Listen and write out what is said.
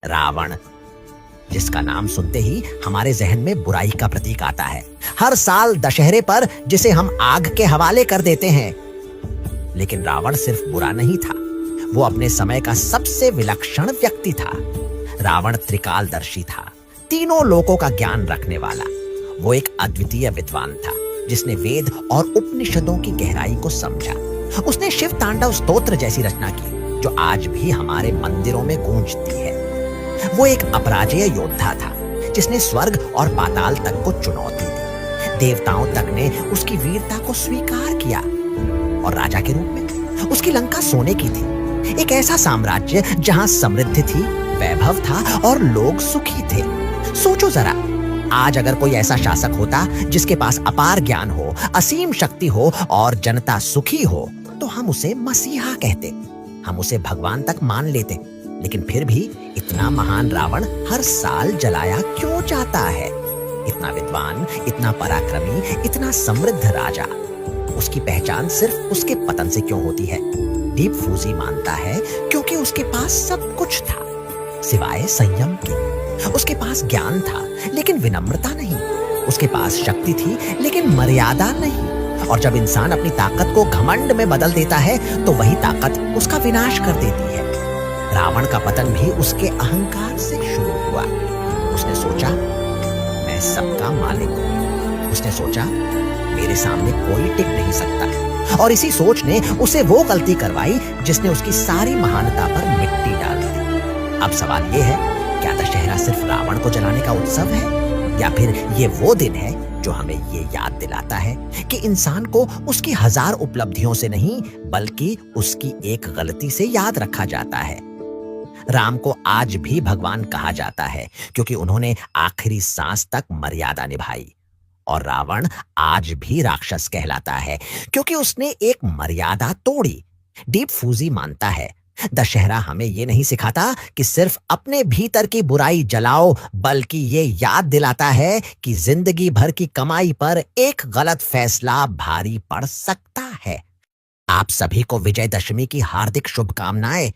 रावण, जिसका नाम सुनते ही हमारे जहन में बुराई का प्रतीक आता है। हर साल दशहरे पर जिसे हम आग के हवाले कर देते हैं। लेकिन रावण सिर्फ बुरा नहीं था, वो अपने समय का सबसे विलक्षण व्यक्ति था। रावण त्रिकालदर्शी था, तीनों लोकों का ज्ञान रखने वाला। वो एक अद्वितीय विद्वान था जिसने वेद और उपनिषदों की गहराई को समझा। उसने शिव तांडव स्तोत्र जैसी रचना की जो आज भी हमारे मंदिरों में गूंजती है। वो एक अपराजेय योद्धा था जिसने स्वर्ग और पाताल तक को चुनौती दी। देवताओं तक ने उसकी वीरता को स्वीकार किया और राजा के रूप में उसकी लंका सोने की थी। एक ऐसा साम्राज्य जहां समृद्धि थी, वैभव था और लोग सुखी थे। सोचो जरा, आज अगर कोई ऐसा शासक होता जिसके पास अपार ज्ञान हो, असीम शक्ति हो और जनता सुखी हो, तो हम उसे मसीहा कहते, हम उसे भगवान तक मान लेते। लेकिन फिर भी इतना महान रावण हर साल जलाया क्यों जाता है? इतना विद्वान, इतना पराक्रमी, इतना समृद्ध राजा, उसकी पहचान सिर्फ उसके पतन से क्यों होती है? दीप फूजी मानता है क्योंकि उसके पास सब कुछ था सिवाय संयम के। उसके पास ज्ञान था लेकिन विनम्रता नहीं। उसके पास शक्ति थी लेकिन मर्यादा नहीं। और जब इंसान अपनी ताकत को घमंड में बदल देता है तो वही ताकत उसका विनाश कर देती है। रावण का पतन भी उसके अहंकार से शुरू हुआ। उसने सोचा, मैं सबका मालिक हूं। उसने सोचा, मेरे सामने कोई टिक नहीं सकता। और इसी सोच ने उसे वो गलती करवाई जिसने उसकी सारी महानता पर मिट्टी डाल दी। अब सवाल ये है, क्या दशहरा सिर्फ रावण को जलाने का उत्सव है, या फिर ये वो दिन है जो हमें ये याद दिलाता है कि इंसान को उसकी हजार उपलब्धियों से नहीं बल्कि उसकी एक गलती से याद रखा जाता है। राम को आज भी भगवान कहा जाता है क्योंकि उन्होंने आखिरी सांस तक मर्यादा निभाई। और रावण आज भी राक्षस कहलाता है क्योंकि उसने एक मर्यादा तोड़ी। डीप फूजी मानता है, दशहरा हमें ये नहीं सिखाता कि सिर्फ अपने भीतर की बुराई जलाओ, बल्कि ये याद दिलाता है कि जिंदगी भर की कमाई पर एक गलत फैसला भारी पड़ सकता है। आप सभी को विजयदशमी की हार्दिक शुभकामनाएं।